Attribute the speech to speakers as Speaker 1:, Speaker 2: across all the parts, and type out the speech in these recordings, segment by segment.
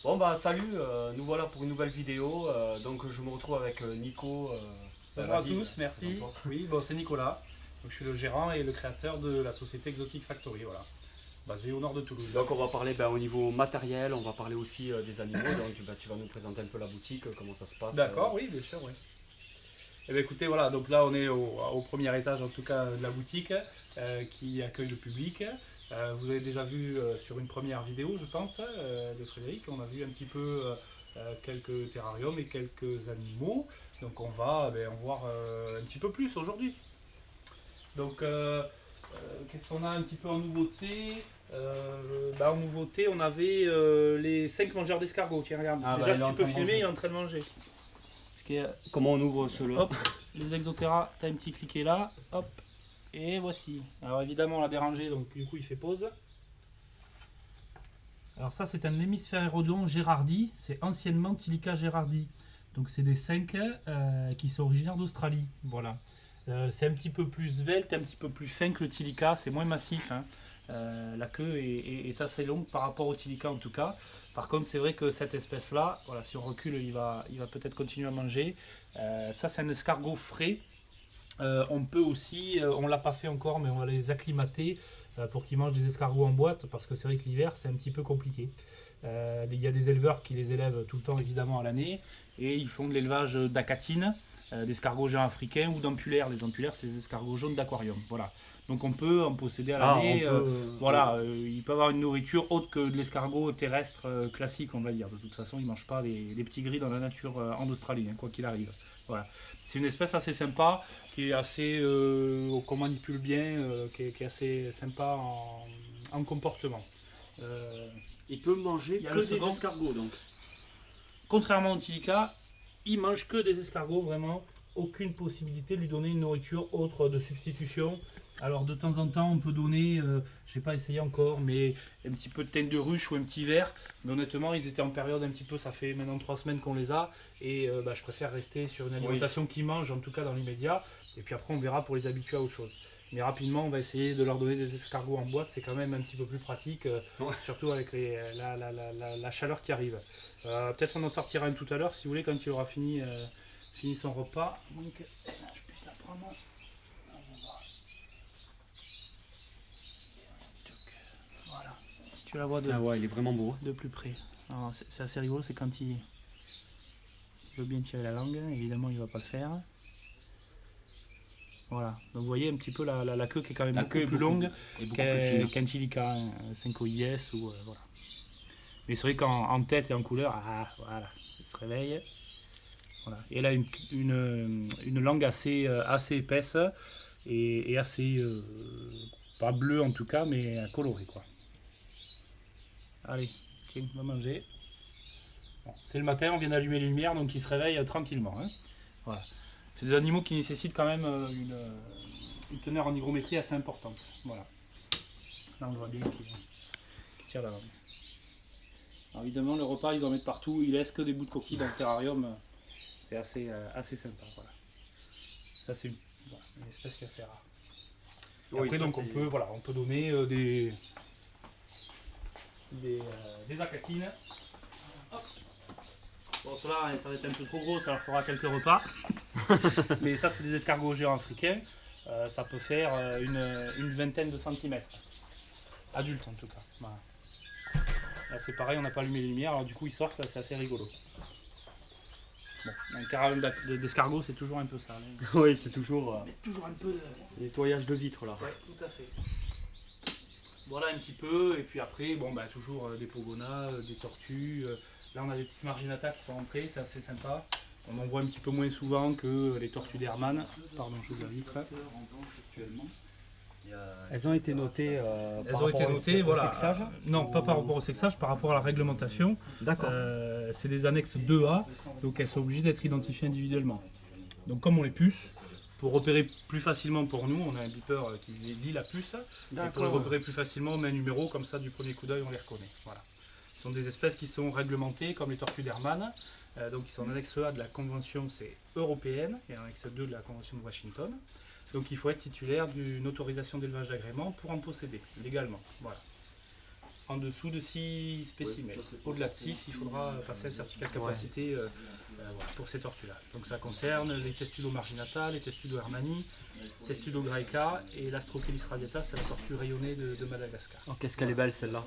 Speaker 1: Bon bah salut, nous voilà pour une nouvelle vidéo. Donc je me retrouve avec Nico.
Speaker 2: Bonjour à tous, merci. Oui, bon, c'est Nicolas. Donc, je suis le gérant et le créateur de la société Exotic Factory, voilà, basée au nord de Toulouse.
Speaker 1: Donc on va parler au niveau matériel, on va parler aussi des animaux. Donc tu vas nous présenter un peu la boutique, comment ça se passe.
Speaker 2: D'accord, oui, bien sûr, oui. Eh bien, écoutez, voilà, donc là on est au premier étage en tout cas de la boutique qui accueille le public. Vous avez déjà vu sur une première vidéo, je pense, de Frédéric, on a vu un petit peu quelques terrariums et quelques animaux. Donc on va en voir un petit peu plus aujourd'hui. Donc qu'est-ce qu'on a un petit peu en nouveauté? En nouveauté, on avait les 5 mangeurs d'escargots. Tiens, regarde.
Speaker 1: Ah,
Speaker 2: déjà, si tu peux filmer, il est en train de manger.
Speaker 1: Comment on ouvre ceux-là?
Speaker 2: Hop, les Exotera, tu as un petit cliquet là, hop, et voici. Alors évidemment on l'a dérangé, donc du coup il fait pause. Alors ça c'est un hémisphèrodon Gérardi, c'est anciennement Tilica Gérardi. Donc c'est des 5 qui sont originaires d'Australie, voilà. C'est un petit peu plus svelte, un petit peu plus fin que le Tilica, c'est moins massif, hein. La queue est assez longue par rapport au Tilica en tout cas. Par contre c'est vrai que cette espèce là, voilà, si on recule il va peut-être continuer à manger. Ça c'est un escargot frais. On peut aussi, on l'a pas fait encore, mais on va les acclimater pour qu'ils mangent des escargots en boîte, parce que c'est vrai que l'hiver c'est un petit peu compliqué. Il y a des éleveurs qui les élèvent tout le temps évidemment à l'année, et ils font de l'élevage d'acatine, d'escargots géants africains ou d'ampulaires. Les ampulaires c'est des escargots jaunes d'aquarium, voilà. Donc on peut en posséder à l'année. Voilà, il peut avoir une nourriture autre que de l'escargot terrestre classique, on va dire. De toute façon, il ne mange pas des petits gris dans la nature en Australie, hein, quoi qu'il arrive. Voilà. C'est une espèce assez sympa, qui est assez, qu'on manipule bien, qui est assez sympa en comportement.
Speaker 1: Il peut manger
Speaker 2: Il y a
Speaker 1: que
Speaker 2: le
Speaker 1: des
Speaker 2: second.
Speaker 1: escargots donc.
Speaker 2: Contrairement au Tilica, il mange que des escargots, vraiment. Aucune possibilité de lui donner une nourriture autre de substitution. Alors de temps en temps on peut donner, je n'ai pas essayé encore, mais un petit peu de teigne de ruche ou un petit verre. Mais honnêtement ils étaient en période un petit peu, ça fait maintenant 3 semaines qu'on les a. Et je préfère rester sur une alimentation qu'ils mangent, en tout cas dans l'immédiat. Et puis après on verra pour les habituer à autre chose. Mais rapidement on va essayer de leur donner des escargots en boîte, c'est quand même un petit peu plus pratique, surtout avec la chaleur qui arrive. Peut-être on en sortira un tout à l'heure si vous voulez, quand il aura fini son repas. Donc je puisse la prendre. Voilà, si tu la vois
Speaker 1: Ah ouais, il est vraiment beau.
Speaker 2: de plus près. C'est assez rigolo, c'est quand s'il veut bien tirer la langue, évidemment il va pas le faire. Voilà, donc vous voyez un petit peu la queue qui est quand même beaucoup plus longue qu'un Tilica, un 5OIS ou voilà. Mais c'est vrai qu'en tête et en couleur, voilà, il se réveille. Voilà. Et elle a une langue assez épaisse et assez, pas bleue en tout cas, mais colorée quoi. Allez, tiens, on va manger. Bon, c'est le matin, on vient d'allumer les lumières, donc il se réveille tranquillement, hein. Voilà. C'est des animaux qui nécessitent quand même une teneur en hygrométrie assez importante. Voilà. Là on voit bien qu'il tire la langue. Alors évidemment le repas ils en mettent partout, ils laissent que des bouts de coquilles dans le terrarium. C'est assez sympa. Voilà. Ça c'est une espèce qui est assez rare.
Speaker 1: Oui,
Speaker 2: après
Speaker 1: ça,
Speaker 2: donc on peut donner des acatines. Bon, cela ça va être un peu trop gros, ça leur fera quelques repas. Mais ça c'est des escargots géants africains. Ça peut faire une vingtaine de centimètres. Adultes en tout cas. Voilà. Là c'est pareil, on n'a pas allumé les lumières, alors du coup ils sortent, c'est assez rigolo. Bon, un terrarium d'escargot c'est toujours un peu ça. Là.
Speaker 1: Oui, c'est toujours
Speaker 2: Toujours un peu de...
Speaker 1: nettoyage de vitres là.
Speaker 2: Ouais, tout à fait. Voilà un petit peu, et puis après, toujours des pogonas, des tortues. Là on a des petites marginata qui sont entrées, c'est assez sympa. On en voit un petit peu moins souvent que les tortues d'Hermann. Pardon, je vous invite.
Speaker 1: Elles ont été notées
Speaker 2: Elles ont été notées,
Speaker 1: au
Speaker 2: voilà.
Speaker 1: sexage.
Speaker 2: Non, pas par rapport au sexage, par rapport à la réglementation.
Speaker 1: D'accord.
Speaker 2: C'est des annexes 2A, donc elles sont obligées d'être identifiées individuellement. Donc comme on les puce, pour repérer plus facilement pour nous, on a un beeper qui dit la puce, et pour les repérer plus facilement, on met un numéro, comme ça du premier coup d'œil on les reconnaît. Voilà. Ce sont des espèces qui sont réglementées, comme les tortues d'Hermann, donc ils sont en annexe A de la convention européenne, et en annexe 2 de la convention de Washington. Donc il faut être titulaire d'une autorisation d'élevage d'agrément pour en posséder, légalement. Voilà. en dessous de 6 spécimens. Au-delà de 6, il faudra passer un certificat de capacité voilà, pour ces tortues-là. Donc ça concerne les Testudo marginata, les Testudo hermanni, Testudo graeca et l'Astrochelis radiata, c'est la tortue rayonnée de Madagascar.
Speaker 1: Oh, qu'est-ce qu'elle est belle celle-là.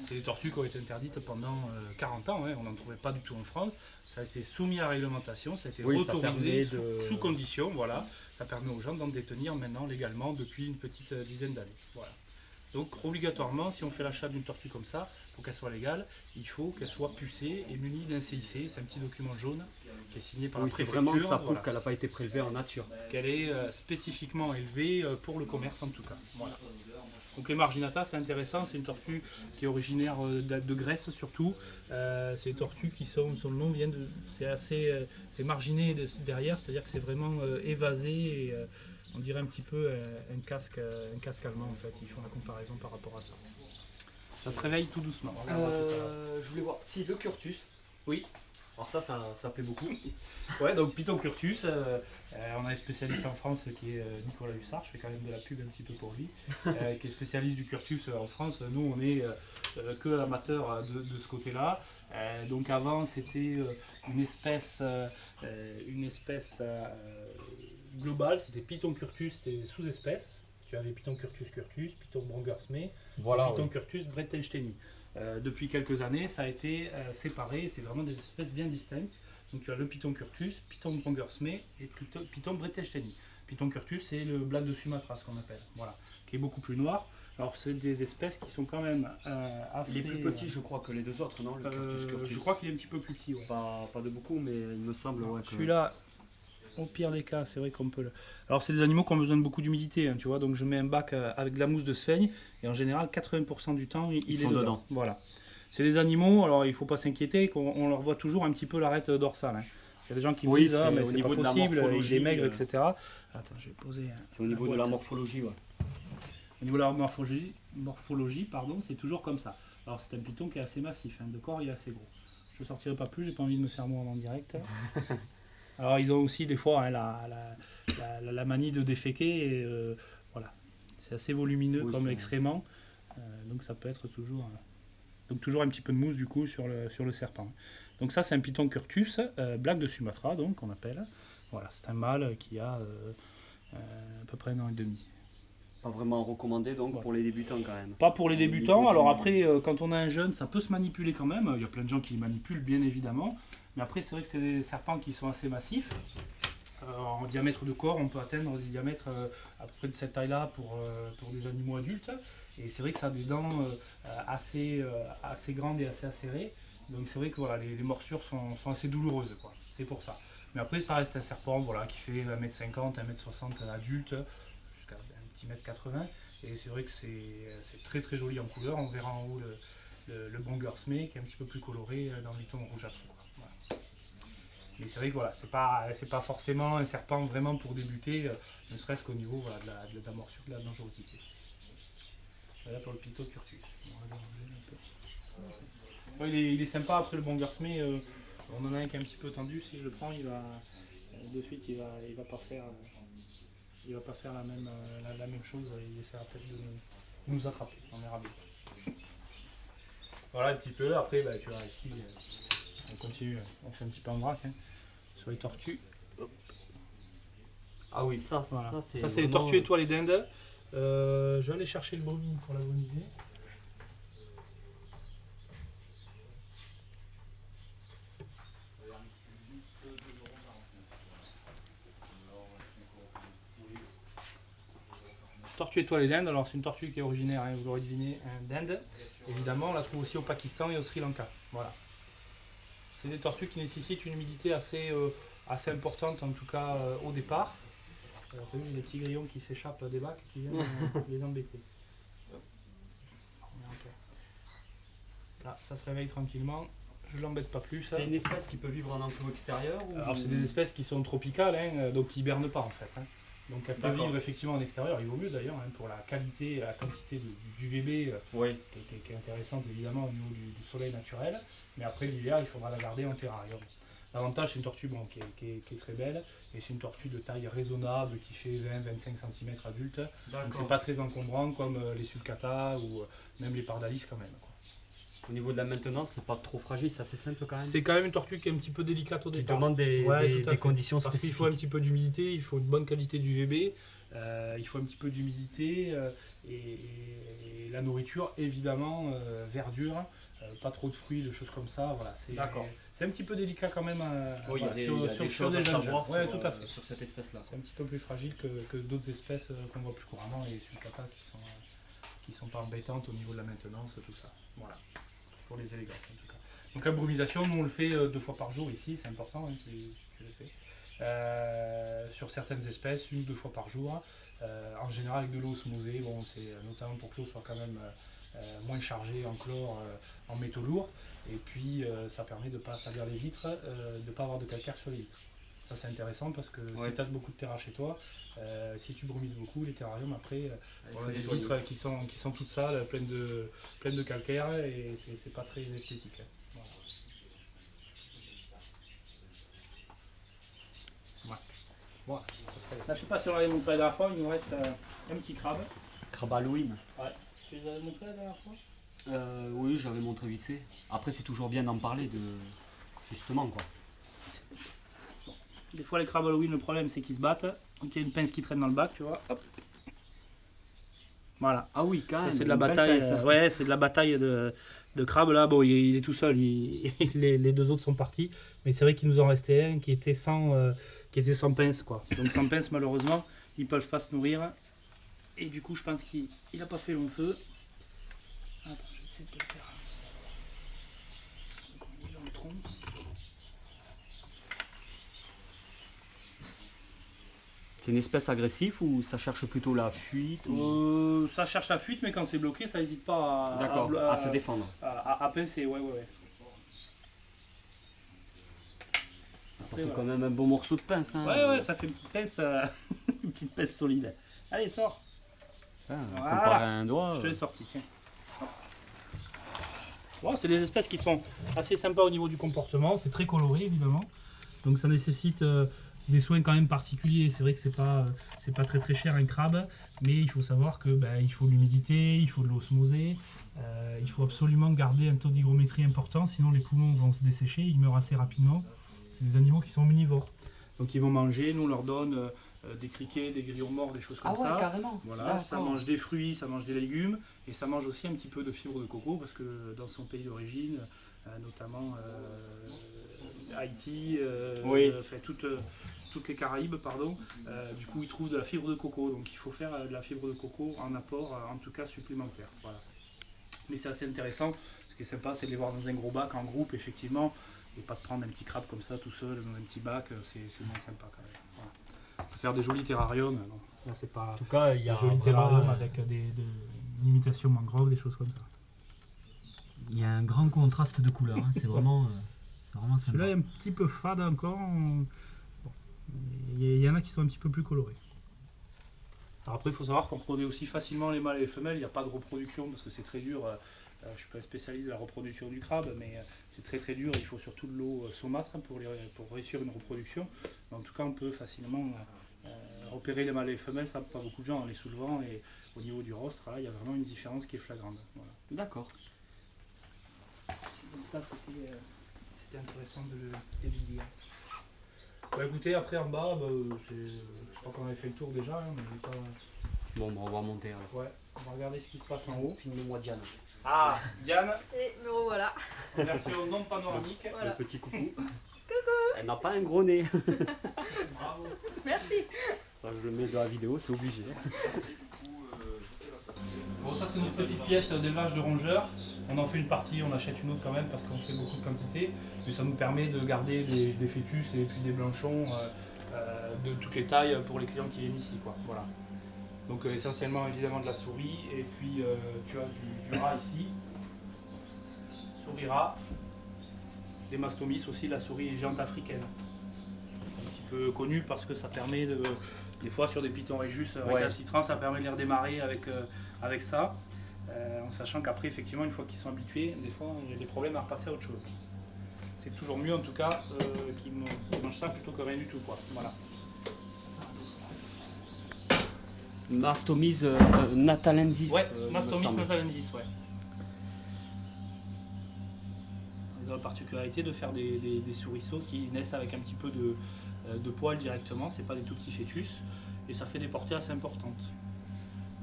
Speaker 2: C'est des tortues qui ont été interdites pendant 40 ans, hein. On n'en trouvait pas du tout en France. Ça a été soumis à réglementation, ça a été autorisé sous condition, voilà. Ça permet aux gens d'en détenir maintenant légalement depuis une petite dizaine d'années. Voilà. Donc obligatoirement, si on fait l'achat d'une tortue comme ça, pour qu'elle soit légale, il faut qu'elle soit pucée et munie d'un CIC, c'est un petit document jaune qui est signé par la préfecture.
Speaker 1: C'est vraiment que ça prouve qu'elle n'a pas été prélevée en nature.
Speaker 2: Qu'elle est spécifiquement élevée pour le commerce en tout cas. Voilà. Donc les marginata, c'est intéressant, c'est une tortue qui est originaire de Grèce surtout. C'est des tortues qui son nom vient de, c'est assez, c'est marginé derrière, c'est-à-dire que c'est vraiment évasé et on dirait un petit peu un casque allemand en fait. Ils font la comparaison par rapport à ça. Ça se réveille tout doucement.
Speaker 1: Je voulais voir, si le curtus.
Speaker 2: Oui.
Speaker 1: Alors ça plaît beaucoup.
Speaker 2: Ouais, donc Python curtus, on a un spécialiste en France qui est Nicolas Hussard, je fais quand même de la pub un petit peu pour lui, qui est spécialiste du curtus en France. Nous on est que amateurs de ce côté-là. Donc avant c'était une espèce globale, c'était Python curtus, c'était des sous-espèces. Tu avais Python curtus curtus, Python brongersmé, Python curtus breitensteini. Depuis quelques années, ça a été séparé, c'est vraiment des espèces bien distinctes. Donc tu as le Python curtus, Python brongersmé et Python breitensteini. Python curtus, c'est le black de Sumatra, ce qu'on appelle, voilà, qui est beaucoup plus noir. Alors c'est des espèces qui sont quand même assez...
Speaker 1: Il est plus petit, je crois, que les deux autres, non, le curtus.
Speaker 2: Je crois qu'il est un petit peu plus petit, ouais.
Speaker 1: Pas de beaucoup, mais il me semble, ouais, que...
Speaker 2: Celui-là, au pire des cas, c'est vrai qu'on peut le... Alors c'est des animaux qui ont besoin de beaucoup d'humidité, hein, tu vois, donc je mets un bac avec de la mousse de sphaigne, et en général, 80% du temps, ils sont dedans. Voilà. C'est des animaux, alors il ne faut pas s'inquiéter, qu'on leur voit toujours un petit peu l'arête dorsale. Hein. Il y a des gens qui me disent, mais c'est pas possible, il est maigre, etc. Attends, je vais poser...
Speaker 1: C'est au niveau de la morphologie, ouais.
Speaker 2: Au niveau de la morphologie, pardon, c'est toujours comme ça. Alors c'est un python qui est assez massif, hein, de corps il est assez gros. Je ne sortirai pas plus, j'ai pas envie de me faire mordre en direct. Alors ils ont aussi des fois hein, la manie de déféquer, et, voilà. C'est assez volumineux comme excrément, donc ça peut être toujours... donc toujours un petit peu de mousse du coup sur le serpent. Donc ça c'est un python curtus, black de Sumatra donc on appelle. Voilà, c'est un mâle qui a à peu près 1 an et demi.
Speaker 1: Pas vraiment recommandé donc pour les débutants quand même.
Speaker 2: Pas pour les débutants, alors après quand on a un jeune ça peut se manipuler quand même, il y a plein de gens qui manipulent bien évidemment, mais après c'est vrai que c'est des serpents qui sont assez massifs. En diamètre de corps on peut atteindre des diamètres à peu près de cette taille là pour des animaux adultes, et c'est vrai que ça a des dents assez grandes et assez acérées, donc c'est vrai que voilà, les morsures sont assez douloureuses, quoi. C'est pour ça. Mais après ça reste un serpent voilà, qui fait 1m50, 1m60 adulte, jusqu'à mètre 80, et c'est vrai que c'est très très joli en couleur. On verra en haut le brongersmé qui est un petit peu plus coloré dans le ton rougeâtre. Voilà. Mais c'est vrai que voilà, c'est pas forcément un serpent vraiment pour débuter, ne serait-ce qu'au niveau voilà, de la morsure, de la dangerosité. Voilà pour le Python curtus. Il est sympa. Après le brongersmé, on en a un qui est un petit peu tendu. Si je le prends, il va de suite, il va pas faire. Il va pas faire la même chose, il essaiera peut-être de nous attraper, on verra bien. Voilà un petit peu, après tu vois ici, on continue, on fait un petit peu en vrac hein, sur les tortues. Hop.
Speaker 1: Ah oui, ça c'est vraiment...
Speaker 2: les tortues étoilées d'Inde. Je vais aller chercher le bovine pour la boniser. Tortue étoilée d'Inde, alors c'est une tortue qui est originaire, hein, vous l'aurez deviné, d'Inde. Évidemment, on la trouve aussi au Pakistan et au Sri Lanka. Voilà. C'est des tortues qui nécessitent une humidité assez importante, en tout cas au départ. Alors, j'ai des petits grillons qui s'échappent des bacs et qui viennent les embêter. Là, ça se réveille tranquillement. Je ne l'embête pas plus.
Speaker 1: C'est une espèce qui peut vivre en enclos extérieur ou...
Speaker 2: Alors, c'est des espèces qui sont tropicales, hein, donc qui hibernent pas en fait. Hein. Donc elle peut vivre effectivement en extérieur, il vaut mieux d'ailleurs hein, pour la qualité et la quantité du VB qui est intéressante évidemment au niveau du soleil naturel, mais après l'hiver il faudra la garder en terrarium. L'avantage, c'est une tortue bon, qui est très belle, et c'est une tortue de taille raisonnable qui fait 20-25 cm adulte. Donc c'est pas très encombrant comme les sulcata ou même les pardalis quand même, quoi.
Speaker 1: Au niveau de la maintenance, c'est pas trop fragile, c'est assez simple quand même.
Speaker 2: C'est quand même une tortue qui est un petit peu délicate au
Speaker 1: Qui
Speaker 2: départ.
Speaker 1: demande des conditions
Speaker 2: Parce qu'il
Speaker 1: spécifiques.
Speaker 2: faut un petit peu d'humidité, il faut une bonne qualité d'UVB, il faut un petit peu d'humidité et la nourriture, évidemment, verdure, pas trop de fruits, de choses comme ça. Voilà,
Speaker 1: D'accord.
Speaker 2: c'est un petit peu délicat quand même
Speaker 1: Oui,
Speaker 2: voilà,
Speaker 1: il y a des choses à
Speaker 2: jeunes
Speaker 1: savoir
Speaker 2: jeunes. Ouais,
Speaker 1: sur,
Speaker 2: tout à fait.
Speaker 1: sur cette espèce-là.
Speaker 2: C'est un petit peu plus fragile que d'autres espèces qu'on voit plus couramment, les sulcata qui sont pas embêtantes au niveau de la maintenance, tout ça. Voilà, pour les élégances en tout cas. Donc la brumisation, nous on le fait 2 fois par jour ici, c'est important, hein, tu le sais. Sur certaines espèces, 1 ou 2 fois par jour. En général avec de l'eau osmosée, bon, c'est notamment pour que l'eau soit quand même moins chargée en chlore, en métaux lourds. Et puis ça permet de ne pas salir les vitres, de ne pas avoir de calcaire sur les vitres. Ça c'est intéressant parce que si tu as beaucoup de terrain chez toi, si tu brumises beaucoup, les terrariums après, on a des vitres qui sont toutes sales, pleines de calcaire et c'est pas très esthétique. Voilà. Ouais. Voilà. Là, je sais pas si on l'avait montré la dernière fois, il nous reste un petit crabe.
Speaker 1: Crabe Halloween.
Speaker 2: Ouais. Tu les avais montré la dernière fois?
Speaker 1: Oui, j'avais montré vite fait. Après, c'est toujours bien d'en parler de justement quoi.
Speaker 2: Des fois les crabes Halloween, le problème c'est qu'ils se battent. Donc il y a une pince qui traîne dans le bac, tu vois. Hop. Voilà.
Speaker 1: Ah oui, quand même.
Speaker 2: C'est de la bataille. Ouais, c'est de la bataille de crabes là. Bon, il est tout seul. Les 2 autres sont partis. Mais c'est vrai qu'il nous en restait un qui était sans pince, quoi. Donc sans pince, malheureusement, ils peuvent pas se nourrir. Et du coup, je pense qu'il a pas fait long feu. Attends, je vais essayer de le faire. Donc on est dans le tronc.
Speaker 1: C'est une espèce agressive ou ça cherche plutôt la fuite
Speaker 2: Ça cherche la fuite, mais quand c'est bloqué, ça n'hésite pas
Speaker 1: à se défendre.
Speaker 2: À pincer, ouais.
Speaker 1: Ça fait quand même un beau morceau de pince. Hein.
Speaker 2: Ouais, ça fait une petite pince, une petite pince solide. Allez, sors.
Speaker 1: Comparé à un doigt.
Speaker 2: Je te l'ai sorti, tiens. Bon, c'est des espèces qui sont assez sympas au niveau du comportement. C'est très coloré, évidemment. Donc ça nécessite des soins quand même particuliers. C'est vrai que c'est pas très cher un crabe, mais il faut savoir que il faut de l'humidité, il faut de l'osmosée, il faut absolument garder un taux d'hygrométrie important, sinon les poumons vont se dessécher, ils meurent assez rapidement. C'est des animaux qui sont omnivores. Donc ils vont manger, nous on leur donne des criquets, des grillons morts, des choses comme ça.
Speaker 1: Carrément.
Speaker 2: Voilà, ça mange des fruits, ça mange des légumes, et ça mange aussi un petit peu de fibres de coco, parce que dans son pays d'origine, notamment Haïti, enfin, toutes les Caraïbes, pardon, du coup ils trouvent de la fibre de coco, donc il faut faire de la fibre de coco en apport, en tout cas supplémentaire. Voilà. Mais c'est assez intéressant, ce qui est sympa c'est de les voir dans un gros bac en groupe, effectivement, et pas de prendre un petit crabe comme ça tout seul dans un petit bac, c'est moins sympa quand même. Voilà. On peut faire des jolis terrariums, bon, là c'est pas...
Speaker 1: En tout cas, il y a
Speaker 2: des jolis
Speaker 1: vraiment,
Speaker 2: terrariums avec une imitation mangrove, des choses comme ça.
Speaker 3: Il y a un grand contraste de couleurs, hein. C'est vraiment sympa.
Speaker 2: Celui-là est un petit peu fade encore. Bon. Il y en a qui sont un petit peu plus colorés. Alors après, il faut savoir qu'on reproduit aussi facilement les mâles et les femelles. Il n'y a pas de reproduction parce que c'est très dur. Je ne suis pas un spécialiste de la reproduction du crabe, mais c'est très dur. Il faut surtout de l'eau saumâtre pour réussir une reproduction. Mais en tout cas, on peut facilement repérer les mâles et les femelles. Ça, pas beaucoup de gens en les soulevant. Et au niveau du rostre, là, il y a vraiment une différence qui est flagrante. Voilà.
Speaker 1: D'accord.
Speaker 2: Donc ça, c'était intéressant de le dire. Bah écoutez, après en bas, je crois qu'on avait fait le tour déjà. Hein, mais pas...
Speaker 1: Bon, on va monter alors.
Speaker 2: Ouais, on va regarder ce qui se passe en haut.
Speaker 1: Filme-moi Diane.
Speaker 2: Ah, Diane,
Speaker 4: Et me revoilà.
Speaker 2: version non panoramique.
Speaker 4: Voilà.
Speaker 1: Le petit coucou. Elle n'a pas un gros nez.
Speaker 2: Bravo.
Speaker 4: Merci.
Speaker 1: Ça, je le mets dans la vidéo, c'est obligé.
Speaker 2: Bon, ça c'est notre petite pièce d'élevage de rongeurs. On en fait une partie, on achète une autre quand même parce qu'on fait beaucoup de quantité. Mais ça nous permet de garder des fœtus et puis des blanchons de toutes les tailles pour les clients qui viennent ici, quoi. Voilà. Donc essentiellement évidemment de la souris et puis tu as du rat ici. Souris rat. Des mastomys aussi, la souris géante africaine. Un petit peu connue parce que ça permet de... Des fois sur des pitons réjus récalcitrants, ça permet de les redémarrer avec ça. En sachant qu'après, effectivement, une fois qu'ils sont habitués, des fois, il y a des problèmes à repasser à autre chose. c'est toujours mieux en tout cas qu'ils mangent ça plutôt que rien du tout, quoi. Voilà.
Speaker 1: Mastomys natalensis.
Speaker 2: Ouais,
Speaker 1: il me
Speaker 2: Mastomys
Speaker 1: semble.
Speaker 2: natalensis, ouais. Ils ont la particularité de faire des souriceaux qui naissent avec un petit peu de poils directement, c'est pas des tout petits fœtus, et ça fait des portées assez importantes.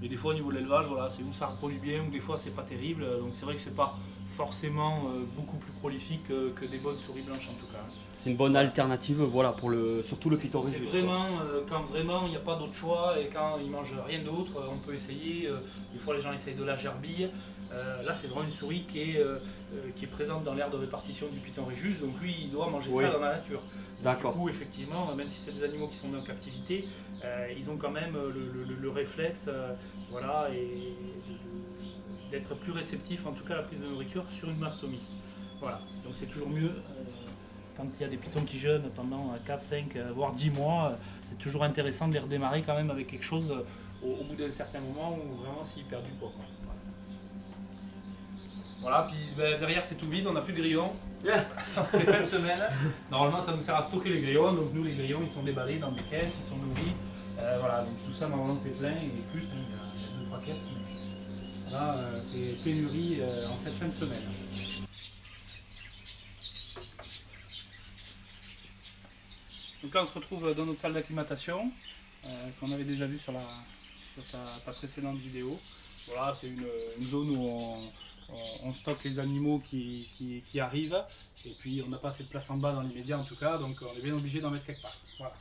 Speaker 2: Mais des fois au niveau de l'élevage, voilà, c'est où ça reproduit bien, ou des fois c'est pas terrible, donc c'est vrai que c'est pas forcément beaucoup plus prolifique que des bonnes souris blanches en tout cas.
Speaker 1: C'est une bonne alternative, voilà, pour surtout le Python
Speaker 2: C'est
Speaker 1: Régis.
Speaker 2: vraiment, quand vraiment il n'y a pas d'autre choix et quand ils mangent rien d'autre, on peut essayer. Des fois les gens essayent de la gerbille. Là c'est vraiment une souris qui est présente dans l'aire de répartition du Python Régis, donc lui il doit manger
Speaker 1: Oui.
Speaker 2: ça dans la nature.
Speaker 1: D'accord.
Speaker 2: Du coup effectivement, même si c'est des animaux qui sont en captivité, ils ont quand même le réflexe voilà, et d'être plus réceptifs en tout cas à la prise de nourriture sur une mastomys. Voilà, donc c'est toujours mieux. Quand il y a des pitons qui jeûnent pendant 4, 5, voire 10 mois, c'est toujours intéressant de les redémarrer quand même avec quelque chose au bout d'un certain moment où vraiment s'ils perdent du poids. Voilà, puis derrière c'est tout vide, on n'a plus de grillons. C'est fin de semaine. Normalement ça nous sert à stocker les grillons, donc nous les grillons ils sont déballés dans des caisses, ils sont nourris. Voilà, donc tout ça normalement c'est plein et plus, hein, il y a 2-3 caisses. Mais là c'est pénurie en cette fin de semaine. Donc là on se retrouve dans notre salle d'acclimatation qu'on avait déjà vu sur ta précédente vidéo. Voilà, c'est une zone où on stocke les animaux qui arrivent et puis on n'a pas assez de place en bas dans l'immédiat en tout cas, donc on est bien obligé d'en mettre quelque part. Voilà.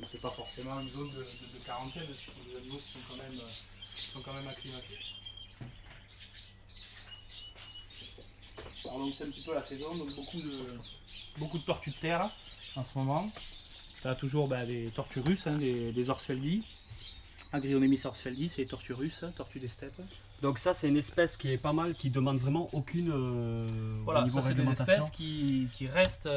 Speaker 2: Donc c'est pas forcément une zone de quarantaine, ce sont des animaux qui sont quand même acclimatés. Alors donc c'est un petit peu la saison, donc beaucoup de tortues de terre en ce moment. Tu as toujours des tortues russes, hein, des Horsfeldi. Agrionemis horsfeldi, c'est les tortues russes, tortues des steppes.
Speaker 1: Donc ça c'est une espèce qui est pas mal, qui demande vraiment aucune
Speaker 2: Voilà,
Speaker 1: au niveau
Speaker 2: ça c'est des
Speaker 1: réglementation.
Speaker 2: espèces qui restent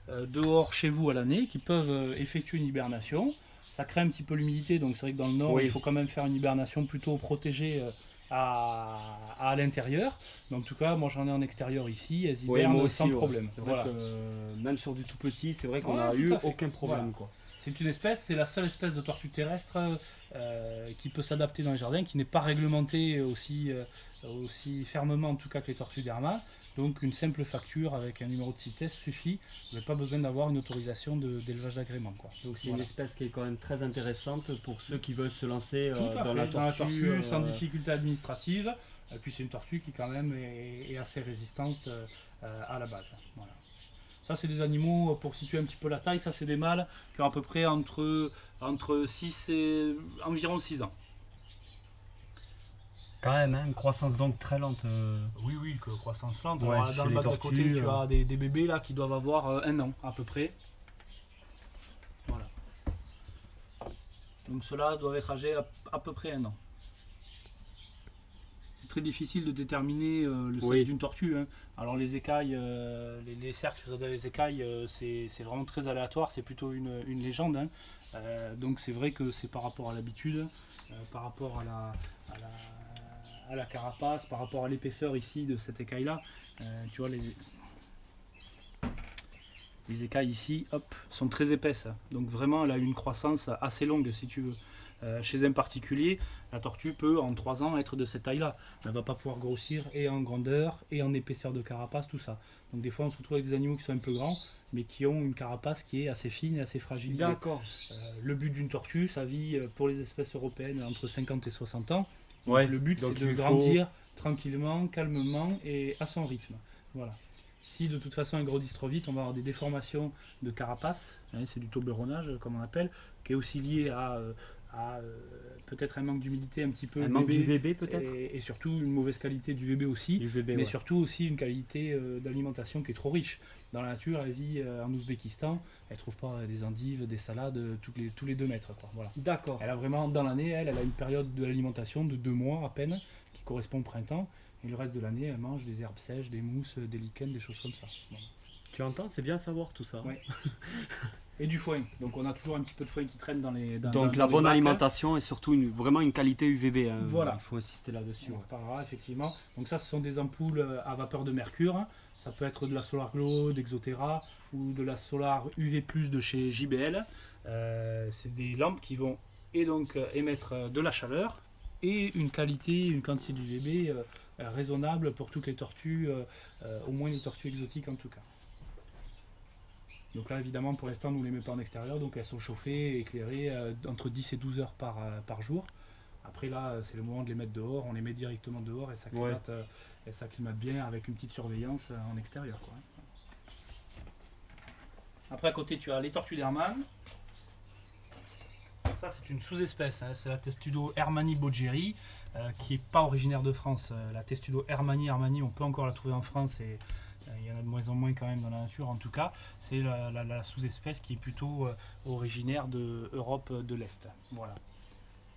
Speaker 2: dehors chez vous à l'année, qui peuvent effectuer une hibernation. Ça crée un petit peu l'humidité, donc c'est vrai que dans le nord
Speaker 1: Oui.
Speaker 2: il faut quand même faire une hibernation plutôt protégée à l'intérieur. Mais en tout cas, moi j'en ai en extérieur ici, elles
Speaker 1: Oui,
Speaker 2: hibernent
Speaker 1: moi aussi,
Speaker 2: sans
Speaker 1: ouais.
Speaker 2: problème.
Speaker 1: C'est vrai
Speaker 2: Voilà.
Speaker 1: que même sur du tout petit, c'est vrai qu'on
Speaker 2: Ouais,
Speaker 1: n'a
Speaker 2: tout
Speaker 1: eu
Speaker 2: à fait.
Speaker 1: aucun problème.
Speaker 2: Voilà.
Speaker 1: Quoi.
Speaker 2: C'est une espèce, c'est la seule espèce de tortue terrestre qui peut s'adapter dans les jardins, qui n'est pas réglementée aussi fermement en tout cas que les tortues d'Herma. Donc une simple facture avec un numéro de CITES suffit. Vous n'avez pas besoin d'avoir une autorisation d'élevage d'agrément.
Speaker 1: Donc c'est
Speaker 2: Voilà.
Speaker 1: une espèce qui est quand même très intéressante pour ceux qui veulent se lancer
Speaker 2: Tout à
Speaker 1: dans,
Speaker 2: fait,
Speaker 1: la
Speaker 2: dans la tortue sans
Speaker 1: euh,
Speaker 2: difficulté administrative. Et puis c'est une tortue qui quand même est assez résistante à la base. Voilà. Ça c'est des animaux, pour situer un petit peu la taille, ça c'est des mâles qui ont à peu près entre 6 et environ 6 ans.
Speaker 1: Quand même, hein, une croissance donc très lente.
Speaker 2: Oui, que croissance lente.
Speaker 1: Ouais,
Speaker 2: Alors,
Speaker 1: chez
Speaker 2: dans le
Speaker 1: les
Speaker 2: bas de
Speaker 1: tortues,
Speaker 2: côté, tu as des bébés là qui doivent avoir 1 an à peu près. Voilà. Donc ceux-là doivent être âgés à peu près 1 an. C'est très difficile de déterminer le sexe d'une tortue. Hein. Alors les écailles, les cercles sur les écailles, c'est vraiment très aléatoire, c'est plutôt une légende. Hein. Donc c'est vrai que c'est par rapport à l'habitude, par rapport à la carapace, par rapport à l'épaisseur ici de cette écaille-là. Tu vois, les écailles ici, hop, sont très épaisses. Donc vraiment, elle a une croissance assez longue si tu veux. Chez un particulier, la tortue peut en 3 ans être de cette taille-là. Elle ne va pas pouvoir grossir et en grandeur et en épaisseur de carapace, tout ça. Donc des fois on se retrouve avec des animaux qui sont un peu grands, mais qui ont une carapace qui est assez fine et assez fragilisée.
Speaker 1: D'accord.
Speaker 2: Le but d'une tortue, ça vit pour les espèces européennes entre 50 et 60 ans.
Speaker 1: Ouais.
Speaker 2: Le but c'est de grandir tranquillement, calmement et à son rythme. Voilà. Si de toute façon elle grandit trop vite, on va avoir des déformations de carapace, hein, c'est du tauberonnage comme on appelle, qui est aussi lié à peut-être un manque d'humidité un petit peu,
Speaker 1: Un manque du VB peut-être.
Speaker 2: et surtout une mauvaise qualité du VB aussi,
Speaker 1: Du VB,
Speaker 2: mais
Speaker 1: ouais.
Speaker 2: surtout aussi une qualité d'alimentation qui est trop riche. Dans la nature, elle vit en Ouzbékistan, elle ne trouve pas des endives, des salades tous les 2 mètres. Quoi. Voilà.
Speaker 1: D'accord.
Speaker 2: Elle a vraiment, dans l'année, elle a une période de l'alimentation de 2 mois à peine, qui correspond au printemps. Et le reste de l'année, elle mange des herbes sèches, des mousses, des lichens, des choses comme ça. Voilà.
Speaker 1: Tu entends, c'est bien à savoir tout ça.
Speaker 2: Ouais. Et du foin. Donc on a toujours un petit peu de foin qui traîne dans les
Speaker 1: Donc
Speaker 2: dans
Speaker 1: la
Speaker 2: les
Speaker 1: bonne
Speaker 2: bacs.
Speaker 1: alimentation et surtout vraiment une qualité UVB. Hein.
Speaker 2: Voilà.
Speaker 1: Il faut insister là-dessus.
Speaker 2: On en
Speaker 1: Ouais.
Speaker 2: reparlera effectivement. Donc ça, ce sont des ampoules à vapeur de mercure. Ça peut être de la Solar Glow d'Exotera ou de la Solar UV+ de chez JBL. C'est des lampes qui vont et donc émettre de la chaleur et une qualité, une quantité d'UVB raisonnable pour toutes les tortues, au moins les tortues exotiques en tout cas. Donc là évidemment pour l'instant nous ne les met pas en extérieur, donc elles sont chauffées et éclairées entre 10 et 12 heures par jour. Après là c'est le moment de les mettre dehors, on les met directement dehors et elles s'acclimatent bien avec une petite surveillance en extérieur, quoi. Après à côté tu as les tortues d'Hermann. Ça c'est une sous-espèce, hein. C'est la Testudo hermanni bodgeri qui n'est pas originaire de France. La Testudo hermanni on peut encore la trouver en France et il y en a de moins en moins quand même dans la nature. En tout cas c'est la sous-espèce qui est plutôt originaire de Europe de l'Est. Voilà.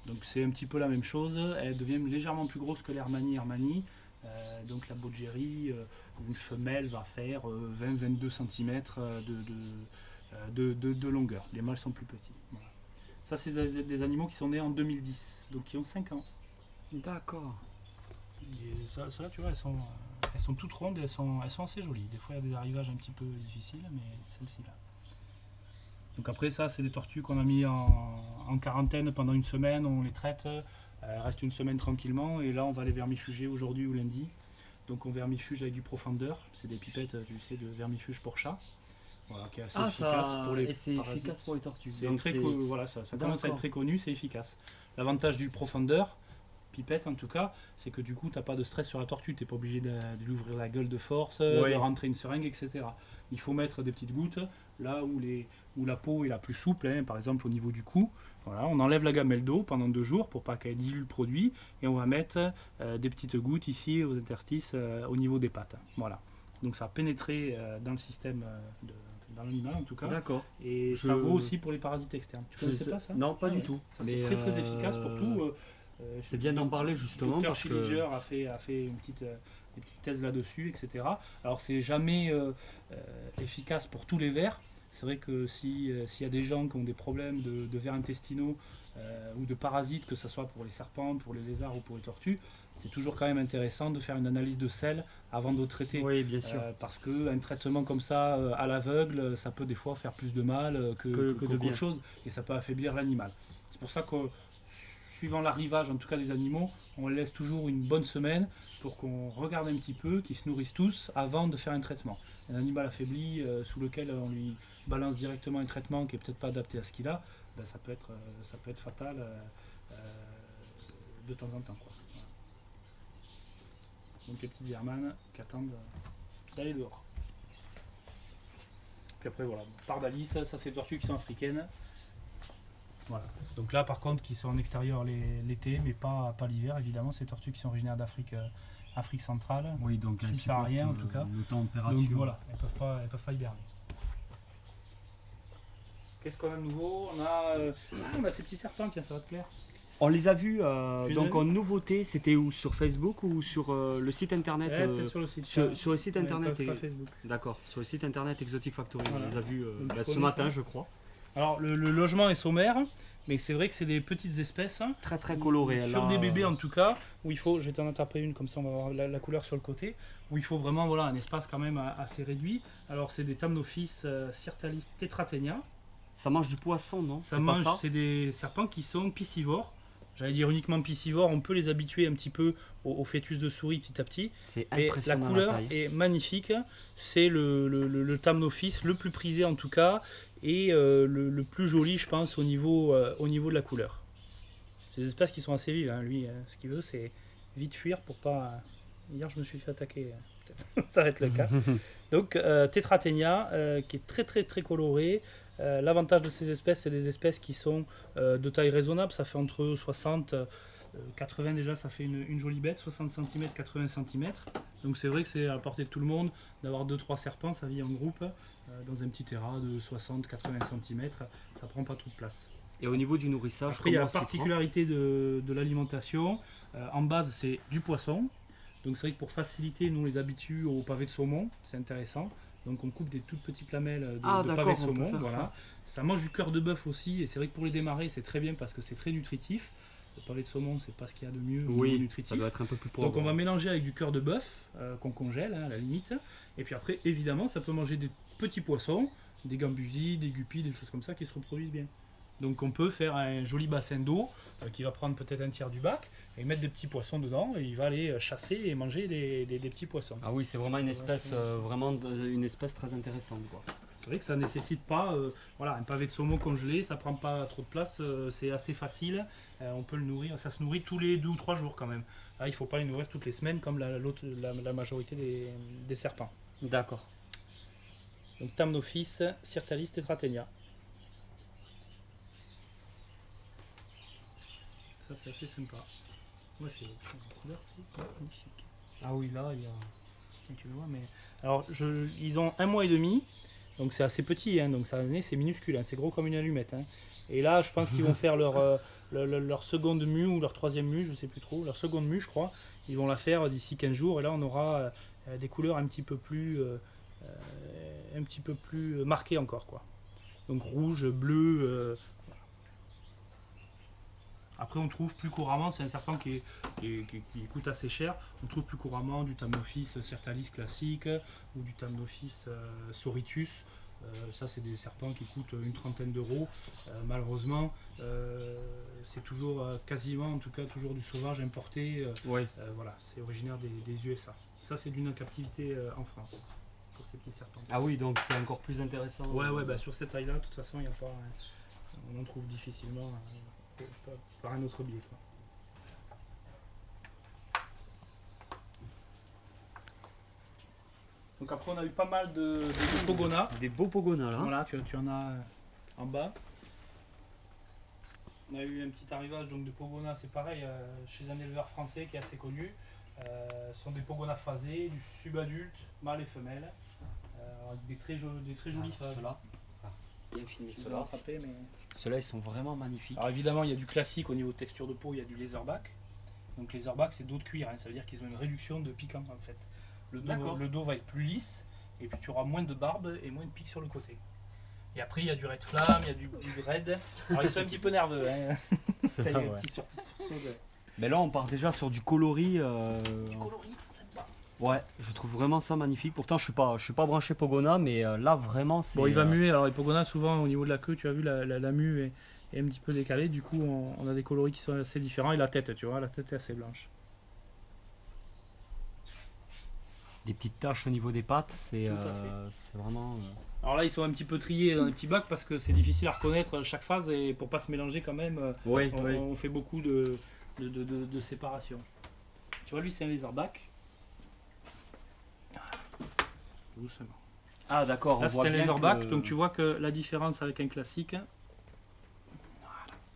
Speaker 2: Donc c'est un petit peu la même chose, elle devient légèrement plus grosse que l'hermanni. Donc la bodgeri, une femelle va faire 20-22 cm de longueur. Les mâles sont plus petits. Voilà. Ça c'est des animaux qui sont nés en 2010, donc qui ont 5 ans.
Speaker 1: D'accord.
Speaker 2: Ça tu vois, elles sont toutes rondes et elles sont assez jolies. Des fois il y a des arrivages un petit peu difficiles, mais celle-ci là. Donc après ça c'est des tortues qu'on a mis en quarantaine pendant une semaine, on les traite, elles restent une semaine tranquillement et là on va les vermifuger aujourd'hui ou lundi. Donc on vermifuge avec du Profender, c'est des pipettes tu sais, de vermifuge pour chat. Voilà, qui est assez efficace pour les
Speaker 1: et c'est
Speaker 2: parasites.
Speaker 1: efficace pour les tortues.
Speaker 2: C'est
Speaker 1: Donc
Speaker 2: très voilà, ça commence à être très connu, c'est efficace. L'avantage du Profender, pipette en tout cas, c'est que du coup tu n'as pas de stress sur la tortue, tu n'es pas obligé de lui ouvrir la gueule de force, de rentrer une seringue, etc. Il faut mettre des petites gouttes là où la peau est la plus souple, hein, par exemple au niveau du cou. Voilà, on enlève la gamelle d'eau pendant 2 jours pour pas qu'elle dilue le produit et on va mettre des petites gouttes ici aux interstices au niveau des pattes. Voilà. Donc ça va pénétrer dans le système, dans l'animal en tout cas.
Speaker 1: D'accord.
Speaker 2: Et ça vaut aussi pour les parasites externes. Tu connaissais pas ça?
Speaker 1: Non, pas du tout.
Speaker 2: Ça c'est très très efficace pour tout.
Speaker 1: C'est bien d'en parler justement
Speaker 2: Le Dr
Speaker 1: parce
Speaker 2: Schillinger
Speaker 1: que...
Speaker 2: a fait des petites thèses là-dessus, etc. Alors c'est jamais efficace pour tous les vers. C'est vrai que s'il y a des gens qui ont des problèmes de vers intestinaux ou de parasites, que ce soit pour les serpents, pour les lézards ou pour les tortues, c'est toujours quand même intéressant de faire une analyse de sel avant de traiter.
Speaker 1: Oui, bien sûr.
Speaker 2: Parce qu'un traitement comme ça à l'aveugle, ça peut des fois faire plus de mal qu'autre chose et ça peut affaiblir l'animal. C'est pour ça que suivant l'arrivage, en tout cas des animaux, on les laisse toujours une bonne semaine pour qu'on regarde un petit peu, qu'ils se nourrissent tous avant de faire un traitement. Un animal affaibli sous lequel on lui balance directement un traitement qui est peut-être pas adapté à ce qu'il a, ben ça peut être fatal de temps en temps, quoi. Voilà. Donc les petites Hermann qui attendent d'aller dehors. Puis après voilà, Pardalis, ça c'est des tortues qui sont africaines. Voilà. Donc là par contre qui sont en extérieur l'été mais pas l'hiver évidemment, c'est des tortues qui sont originaires d'Afrique Afrique centrale,
Speaker 3: Oui, donc
Speaker 2: subsaharienne en tout cas.
Speaker 3: Le température.
Speaker 2: Donc voilà, elles peuvent pas hiberner. Qu'est-ce qu'on a de nouveau? On a ces petits serpents, tiens ça va te plaire.
Speaker 1: On les a vus
Speaker 2: Tu les
Speaker 1: donc
Speaker 2: as vus
Speaker 1: en nouveauté, c'était où? Sur Facebook ou sur le site internet
Speaker 2: Peut-être sur le site.
Speaker 1: sur le site internet.
Speaker 2: Pas Facebook.
Speaker 1: D'accord, sur le site internet Exotic Factory.
Speaker 2: Voilà.
Speaker 1: On les a vus
Speaker 2: Donc, tu
Speaker 1: ce
Speaker 2: connais
Speaker 1: matin,
Speaker 2: ça
Speaker 1: je crois.
Speaker 2: Alors le logement est sommaire, mais c'est vrai que c'est des petites espèces.
Speaker 1: Très très coloré.
Speaker 2: Sur des bébés en tout cas, où il faut, je vais t'en attraper une comme ça on va voir la couleur sur le côté, où il faut vraiment voilà, un espace quand même assez réduit. Alors c'est des Thamnophis Sirtalis tetratenia.
Speaker 1: Ça mange du poisson, non?
Speaker 2: Ça mange, c'est des serpents qui sont piscivores. J'allais dire uniquement piscivores, on peut les habituer un petit peu au fœtus de souris petit à petit.
Speaker 1: C'est
Speaker 2: Et la
Speaker 1: impressionnant.
Speaker 2: couleur
Speaker 1: taille.
Speaker 2: est magnifique, c'est le Thamnophis le plus prisé en tout cas, et le plus joli je pense au niveau de la couleur. C'est des espèces qui sont assez vives, hein. Lui ce qu'il veut c'est vite fuir pour pas... Hier je me suis fait attaquer, peut-être ça va être le cas. Donc Tetratenia qui est très très très coloré. L'avantage de ces espèces, c'est des espèces qui sont de taille raisonnable, ça fait entre 60 80 déjà, ça fait une jolie bête, 60 cm, 80 cm. Donc c'est vrai que c'est à la portée de tout le monde d'avoir 2-3 serpents, ça vit en groupe, dans un petit terrain de 60-80 cm, ça prend pas trop de place.
Speaker 1: Et au niveau du nourrissage,
Speaker 2: Après, il y a la
Speaker 1: comment s'y prend?
Speaker 2: particularité de l'alimentation. En base, c'est du poisson. Donc, c'est vrai que pour faciliter, nous on les habitue au pavé de saumon. C'est intéressant. Donc, on coupe des toutes petites lamelles de pavé
Speaker 1: D'accord,
Speaker 2: de
Speaker 1: on peut
Speaker 2: saumon.
Speaker 1: faire
Speaker 2: Voilà. Ça mange du cœur de bœuf aussi. Et c'est vrai que pour les démarrer, c'est très bien parce que c'est très nutritif. Le pavé de saumon, c'est pas ce qu'il y a de mieux au niveau
Speaker 1: Oui,
Speaker 2: nutritif.
Speaker 1: ça doit être un peu plus
Speaker 2: Donc,
Speaker 1: pauvre.
Speaker 2: on va mélanger avec du cœur de bœuf qu'on congèle à la limite. Et puis après, évidemment, ça peut manger des petits poissons, des gambusies, des guppies, des choses comme ça qui se reproduisent bien. Donc on peut faire un joli bassin d'eau qui va prendre peut-être un tiers du bac et mettre des petits poissons dedans et il va aller chasser et manger des petits poissons.
Speaker 1: Ah oui, c'est vraiment une espèce, une espèce très intéressante, quoi.
Speaker 2: C'est vrai que ça ne nécessite pas, voilà, un pavé de saumon congelé, ça prend pas trop de place, c'est assez facile, on peut le nourrir, ça se nourrit tous les 2 ou 3 jours quand même. Là, il ne faut pas les nourrir toutes les semaines comme la majorité des serpents.
Speaker 1: D'accord.
Speaker 2: Donc Thamnophis, Sirtalis, Tetratenia. Ça c'est assez sympa. Ouais, c'est magnifique.
Speaker 1: Ah oui, là, il y a...
Speaker 2: Tiens, tu le vois, mais... Alors, ils ont 1 mois et demi, donc c'est assez petit, hein, donc ça, c'est minuscule, hein, c'est gros comme une allumette. Hein. Et là, je pense qu'ils vont faire leur seconde mue ou leur troisième mue, je sais plus trop, leur seconde mue, je crois. Ils vont la faire d'ici 15 jours, et là, on aura des couleurs un petit peu plus marquées encore, quoi. Donc rouge, bleu... Après, on trouve plus couramment, c'est un serpent qui coûte assez cher, on trouve plus couramment du Thamnophis Sirtalis classique ou du Thamnophis Soritus. Ça, c'est des serpents qui coûtent une trentaine d'euros. Malheureusement, c'est toujours quasiment, en tout cas, toujours du sauvage importé.
Speaker 1: Ouais.
Speaker 2: Voilà, c'est originaire des USA. Ça, c'est d'une captivité en France pour ces petits serpents.
Speaker 1: Ah oui, donc c'est encore plus intéressant.
Speaker 2: Ouais, bah, sur cette taille-là, de toute façon, il y a pas, on en trouve difficilement. Par un autre biais, quoi. Donc après on a eu pas mal de pogonas.
Speaker 1: Des beaux pogonas là.
Speaker 2: Voilà, tu en as en bas. On a eu un petit arrivage donc de pogonas, c'est pareil, chez un éleveur français qui est assez connu. Ce sont des pogonas phasés, du subadulte, mâle et femelle, avec des très jolis phases.
Speaker 1: Ceux-là. Bien filmé
Speaker 2: Je vais
Speaker 1: ceux-là.
Speaker 2: rattraper, mais...
Speaker 1: Ceux-là, ils sont vraiment magnifiques.
Speaker 2: Alors évidemment, il y a du classique au niveau de texture de peau, il y a du laserback. Donc laserback, c'est dos de cuir, hein, ça veut dire qu'ils ont une réduction de piquant en fait. Le dos va être plus lisse, et puis tu auras moins de barbe et moins de pics sur le côté. Et après, il y a du red flamme, il y a du red. Alors ils sont un petit peu nerveux, hein.
Speaker 1: Ceux-là,
Speaker 2: T'as eu un
Speaker 1: ouais.
Speaker 2: petit sursaut de...
Speaker 1: Mais là, on part déjà sur du coloris.
Speaker 2: Du coloris, sympa.
Speaker 1: Ouais, je trouve vraiment ça magnifique. Pourtant, je suis pas branché Pogona, mais là, vraiment, c'est...
Speaker 2: Bon, il va muer. Alors les pogonas, souvent au niveau de la queue, tu as vu, la mue est un petit peu décalée. Du coup, on a des coloris qui sont assez différents. Et la tête, tu vois, la tête est assez blanche.
Speaker 1: Des petites taches au niveau des pattes, c'est
Speaker 2: Tout à fait.
Speaker 1: vraiment...
Speaker 2: Alors là, ils sont un petit peu triés dans des petits bacs parce que c'est difficile à reconnaître chaque phase et pour pas se mélanger quand même,
Speaker 1: Oui,
Speaker 2: on fait beaucoup de séparation. Tu vois, lui, c'est un laserback. Doucement.
Speaker 1: Ah d'accord, on
Speaker 2: Là, c'est
Speaker 1: voit
Speaker 2: un
Speaker 1: bien
Speaker 2: laserback,
Speaker 1: que...
Speaker 2: donc tu vois que la différence avec un classique,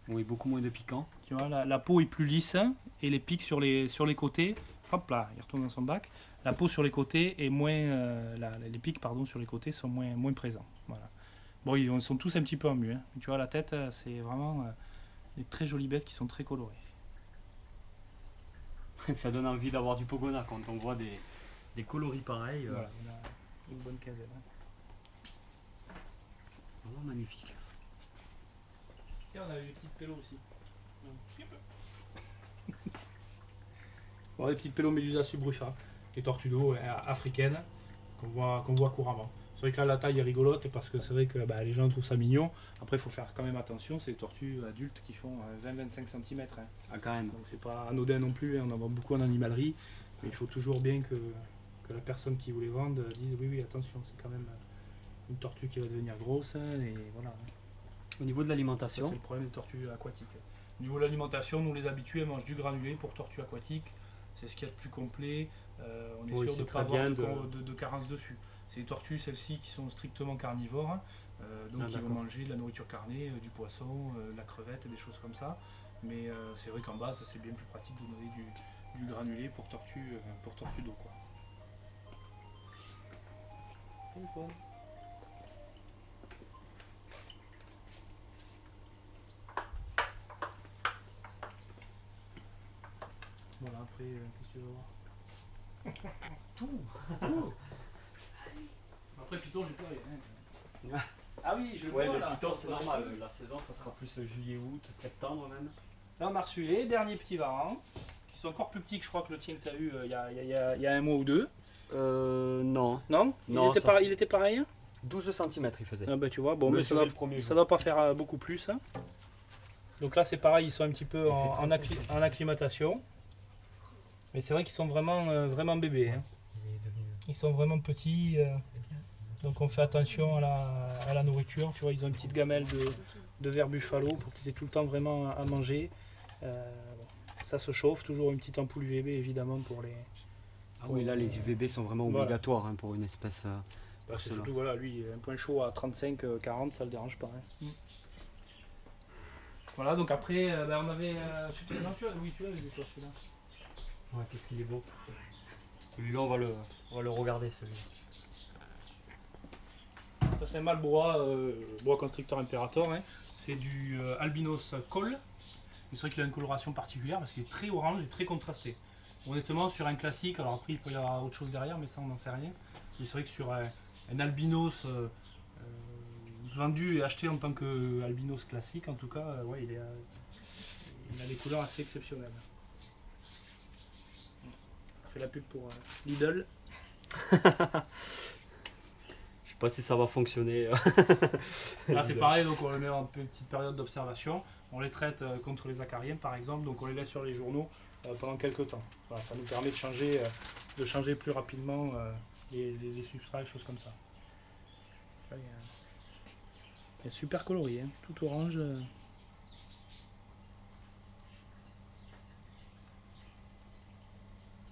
Speaker 1: Oui, beaucoup moins de piquant.
Speaker 2: tu vois, la peau est plus lisse et les pics sur les côtés, hop là, il retourne dans son bac. La peau sur les côtés est moins, les pics pardon sur les côtés sont moins présents. Voilà. Bon, ils sont tous un petit peu en mue. Hein. Tu vois, la tête, c'est vraiment des très jolies bêtes qui sont très colorées.
Speaker 1: Ça donne envie d'avoir du Pogona quand on voit des coloris pareils.
Speaker 2: Voilà, on a une bonne quinzaine. Hein.
Speaker 1: Vraiment magnifique.
Speaker 2: Et on avait des petites pélos aussi. Bon, des petites pélos Medusa subrufa, des tortues d'eau africaines qu'on voit couramment. C'est vrai que là, la taille est rigolote parce que c'est vrai que les gens trouvent ça mignon. Après, il faut faire quand même attention, c'est des tortues adultes qui font 20-25 cm. Hein.
Speaker 1: Ah quand même.
Speaker 2: Donc c'est pas anodin non plus, hein. On en voit beaucoup en animalerie. Mais il faut toujours bien que la personne qui vous les vende dise oui, attention, c'est quand même une tortue qui va devenir grosse. Hein, et voilà.
Speaker 1: Au niveau de
Speaker 2: Ça,
Speaker 1: l'alimentation,
Speaker 2: c'est le problème des tortues aquatiques. Au niveau de l'alimentation, nous les habitués elles mangent du granulé pour tortues aquatiques. C'est ce qu'il y a de plus complet. On est
Speaker 1: Oui,
Speaker 2: sûr
Speaker 1: c'est
Speaker 2: de ne
Speaker 1: très
Speaker 2: pas avoir
Speaker 1: bien
Speaker 2: de carence dessus. C'est des tortues, celles-ci, qui sont strictement carnivores. Donc
Speaker 1: Ah,
Speaker 2: ils vont
Speaker 1: d'accord.
Speaker 2: manger de la nourriture carnée, du poisson, de la crevette, des choses comme ça. Mais c'est vrai qu'en base, c'est bien plus pratique de donner du granulé pour tortues d'eau, quoi. après, qu'est-ce que tu veux voir?
Speaker 1: Tout.
Speaker 2: Après Python, j'ai pas rien. Ah oui, je le
Speaker 1: Ouais,
Speaker 2: vois
Speaker 1: le
Speaker 2: là.
Speaker 1: Python c'est normal, la saison ça sera plus juillet, août, septembre même.
Speaker 2: Là, on a reçu les derniers petits varans, qui sont encore plus petits que je crois que le tien que tu as eu il y a un mois ou deux.
Speaker 1: Non.
Speaker 2: Non,
Speaker 1: Non,
Speaker 2: il était pareil hein?
Speaker 1: 12 cm il faisait.
Speaker 2: Ah bah tu vois, bon, mais
Speaker 1: le premier
Speaker 2: ça
Speaker 1: jour.
Speaker 2: doit pas faire beaucoup plus. Hein. Donc là, c'est pareil, ils sont un petit peu en acclimatation. Mais c'est vrai qu'ils sont vraiment, vraiment bébés. Hein. Ils sont vraiment petits. Donc on fait attention à la nourriture. Tu vois, ils ont une petite gamelle de verre buffalo pour qu'ils aient tout le temps vraiment à manger. Bon, ça se chauffe, toujours une petite ampoule UVB évidemment pour les...
Speaker 1: Ah oui, là les UVB sont vraiment
Speaker 2: Voilà.
Speaker 1: obligatoires hein, pour une espèce.
Speaker 2: Bah, c'est surtout, voilà, lui, un point chaud à 35-40, ça le dérange pas. Hein. Voilà, donc après, on avait... oui, tu l'as vu toi celui-là.
Speaker 1: Ouais, qu'est-ce qu'il est beau. Celui-là, on va le regarder celui-là.
Speaker 2: Ça c'est un mâle boa constrictor imperator. Hein. C'est du albinos col. C'est vrai qu'il a une coloration particulière parce qu'il est très orange et très contrasté. Honnêtement, sur un classique, alors après il peut y avoir autre chose derrière, mais ça on n'en sait rien. Mais c'est vrai que sur un albinos vendu et acheté en tant qu'albinos classique, en tout cas, ouais, il a des couleurs assez exceptionnelles. On fait la pub pour Lidl.
Speaker 1: Je sais pas si ça va fonctionner.
Speaker 2: Là c'est pareil, donc on les met en petite période d'observation. On les traite contre les acariens par exemple, donc on les laisse sur les journaux pendant quelques temps. Voilà, ça nous permet de changer plus rapidement les substrats et choses comme ça. Là, il est super coloré, hein, tout orange.